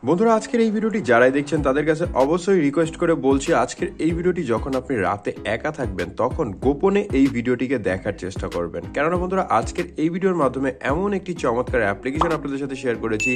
বন্ধুরা আজকের এই ভিডিওটি যারাই দেখছেন তাদের কাছে অবশ্যই রিকোয়েস্ট করে বলছি, আজকের এই ভিডিওটি যখন আপনি রাতে একা থাকবেন তখন গোপনে এই ভিডিওটিকে দেখার চেষ্টা করবেন। কেননা বন্ধুরা আজকের এই ভিডিওর মাধ্যমে এমন একটি চমৎকার অ্যাপ্লিকেশন আপনাদের সাথে শেয়ার করেছি,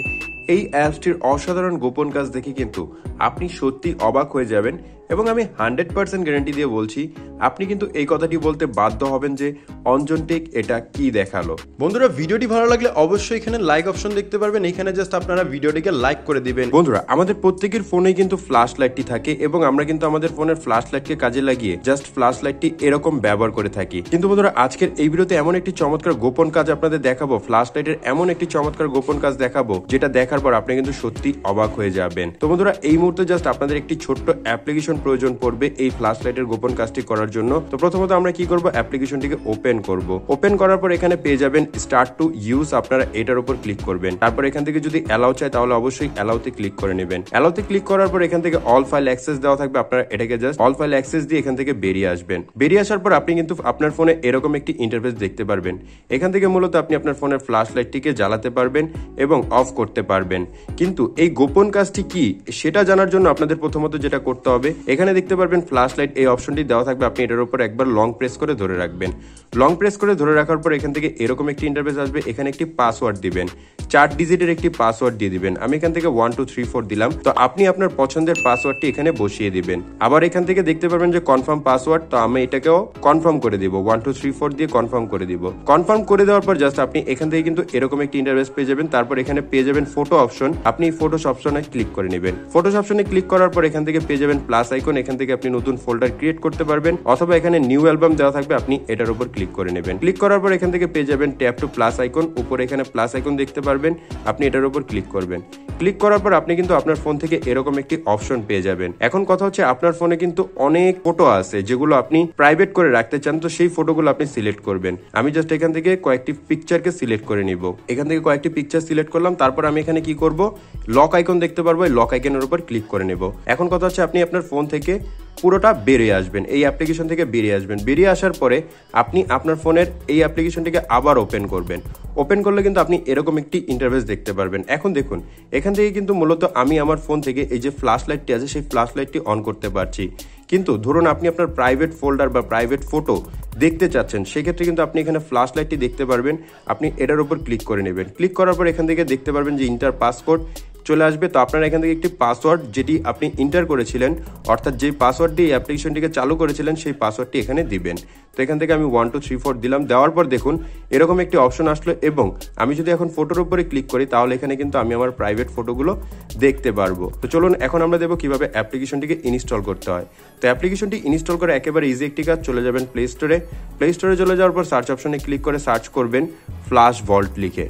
এই অ্যাপসটির অসাধারণ গোপন কাজ দেখে কিন্তু আপনি সত্যি অবাক হয়ে যাবেন এবং আমি 100% গ্যারান্টি দিয়ে বলছি আপনি কিন্তু এই কথাটি বলতে বাধ্য হবেন যে অঞ্জন টেক এটা কি দেখালো। বন্ধুরা ভিডিওটি ভালো লাগলে অবশ্যই এখানে লাইক অপশন দেখতে পারবেন, এখানে জাস্ট আপনারা ভিডিওটিকে লাইক করে দিবেন। বন্ধুরা আমাদের প্রত্যেকের ফোনে কিন্তু ফ্ল্যাশ লাইটটি থাকে এবং আমরা কিন্তু আমাদের ফোনের ফ্ল্যাশ লাইটকে কাজে লাগিয়ে জাস্ট ফ্ল্যাশ লাইটটি এরকম ব্যবহার করে থাকি। কিন্তু বন্ধুরা আজকের এই ভিডিওতে এমন একটি চমৎকার গোপন কাজ আপনাদের দেখাবো, ফ্ল্যাশ লাইটের এমন একটি চমৎকার গোপন কাজ দেখাবো যেটা দেখার পর আপনি কিন্তু সত্যি অবাক হয়ে যাবেন। তো বন্ধুরা এই মুহূর্তে জাস্ট আপনাদের একটি ছোট্ট অ্যাপ্লিকেশন প্রয়োজন পড়বে এই ফ্ল্যাশ লাইটের গোপন কাজটি করার জন্য। তো প্রথমত আমরা কি করব, অ্যাপ্লিকেশনটিকে ওপেন করব। ওপেন করার পর এখানে পেয়ে যাবেন স্টার্ট টু ইউজ, আপনারা এটার উপর ক্লিক করবেন। তারপর এখান থেকে যদি অ্যালাউ চাই তাহলে অবশ্যই অ্যালাউতে ক্লিক করে নেবেন। অ্যালাউতে ক্লিক করার পর এখান থেকে অল ফাইল অ্যাক্সেস দেওয়া থাকবে, আপনারা এটাকে জাস্ট অল ফাইল অ্যাক্সেস দিয়ে এখান থেকে বেরিয়ে আসবেন। বেরিয়ে আসার পর আপনি কিন্তু আপনার ফোনে এরকম একটি ইন্টারফেস দেখতে পারবেন। এখান থেকে মূলত আপনি আপনার ফোনের ফ্ল্যাশ লাইটটিকে জ্বালাতে পারবেন এবং অফ করতে পারবেন। কিন্তু এই গোপন কাজটি কি সেটা জানার জন্য আপনাদের প্রথমত যেটা করতে হবে, এখানে দেখতে পারবেন ফ্ল্যাশ লাইট এই অপশনটি দেওয়া থাকবে, আপনি এটার উপর একবার লং প্রেস করে ধরে রাখবেন। লং প্রেস করে ধরে রাখার পর এখান থেকে এরকম একটি ইন্টারফেস আসবে, এখানে একটি পাসওয়ার্ড দিবেন, 4 ডিজিটের একটি পাসওয়ার্ড দিয়ে দিবেন। আমি এখান থেকে 1 2 3 4 দিলাম। তো আপনি আপনার পছন্দের পাসওয়ার্ডটি এখানে বসিয়ে দিবেন। আবার এখান থেকে দেখতে পারবেন যে কনফার্ম পাসওয়ার্ড, তো আমি এটাকেও কনফার্ম করে দিব, 1 2 3 4 দিয়ে কনফার্ম করে দিব। কনফার্ম করে দেওয়ার পর জাস্ট আপনি এখান থেকে কিন্তু এরকম একটি ইন্টারফেস পেয়ে যাবেন। তারপর এখানে পেয়ে যাবেন ফটো অপশন, আপনি ফটোস অপশনে ক্লিক করে নেবেন। ফটোস অপশনে ক্লিক করার পর এখান থেকে পেয়ে যাবেন প্লাস আইকন, এখান থেকে আপনি নতুন ফোল্ডার ক্রিয়েট করতে পারবেন অথবা এখানে নিউ অ্যালবাম দেওয়া থাকবে, আপনি এটার উপর ক্লিক করে নেবেন। ক্লিক করার পর এখান থেকে পেয়ে যাবেন ট্যাপ টু প্লাস আইকন, উপরে এখানে প্লাস আইকন দেখতে পারবেন, আপনি এটার উপর ক্লিক করবেন। ক্লিক করার পর আপনি কিন্তু আপনার ফোন থেকে এরকম একটি অপশন পেয়ে যাবেন। এখন কথা হচ্ছে আপনার ফোনে কিন্তু অনেক ফটো আছে যেগুলো আপনি প্রাইভেট করে রাখতে চান, তো সেই ফটোগুলো আপনি সিলেক্ট করবেন। আমি জাস্ট এখান থেকে কয়েকটি পিকচারকে সিলেক্ট করে নিব। এখান থেকে কয়েকটি পিকচার সিলেক্ট করলাম, তারপর আমি এখানে কি করব, লক আইকন দেখতে পারবো, এই লক আইকনের উপর ক্লিক করে নেব। এখন কথা হচ্ছে আপনি আপনার ফোন থেকে পুরোটা বেরিয়ে আসবেন, এই অ্যাপ্লিকেশন থেকে বেরিয়ে আসবেন। বেরিয়ে আসার পরে আপনি আপনার ফোনের এই অ্যাপ্লিকেশনটিকে আবার ওপেন করবেন। ওপেন করলে কিন্তু আপনি এরকম একটি ইন্টারফেস দেখতে পারবেন। এখন দেখুন এখান থেকে কিন্তু মূলত আমি আমার ফোন থেকে এই যে ফ্ল্যাশ লাইটটি আছে সেই ফ্ল্যাশ লাইটটি অন করতে পারছি। কিন্তু ধরুন আপনি আপনার প্রাইভেট ফোল্ডার বা প্রাইভেট ফটো দেখতে চাচ্ছেন, সেক্ষেত্রে কিন্তু আপনি এখানে ফ্ল্যাশ লাইটটি দেখতে পারবেন, আপনি এটার উপর ক্লিক করে নেবেন। ক্লিক করার পর এখান থেকে দেখতে পারবেন যে ইন্টার পাসকোড চলে আসবে। তো আপনারা এখান থেকে একটি পাসওয়ার্ড যেটি আপনি ইন্টার করেছিলেন, অর্থাৎ যে পাসওয়ার্ড দিয়ে অ্যাপ্লিকেশনটিকে চালু করেছিলেন সেই পাসওয়ার্ডটি এখানে দিবেন। তো এখান থেকে আমি 1 2 3 4 দিলাম। দেওয়ার পর দেখুন এরকম একটি অপশন আসলো এবং আমি যদি এখন ফটোর উপরে ক্লিক করি তাহলে এখানে কিন্তু আমি আমার প্রাইভেট ফটোগুলো দেখতে পারবো। তো চলুন এখন আমরা দেখবো কিভাবে অ্যাপ্লিকেশনটিকে ইনস্টল করতে হয়। তো অ্যাপ্লিকেশনটি ইনস্টল করে একেবারে ইজি একটি কাজ, চলে যাবেন প্লে স্টোরে। প্লে স্টোরে চলে যাওয়ার পর সার্চ অপশনে ক্লিক করে সার্চ করবেন ফ্ল্যাশ ভল্ট লিখে।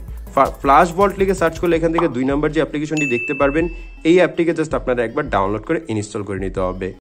ফ্ল্যাশ ভল্ট লিখে সার্চ করলে এখান থেকে 2 নম্বর যে অ্যাপ্লিকেশনটি দেখতে পারবেন, এই অ্যাপটিকে জাস্ট আপনারা একবার ডাউনলোড করে ইনস্টল করে নিতে হবে।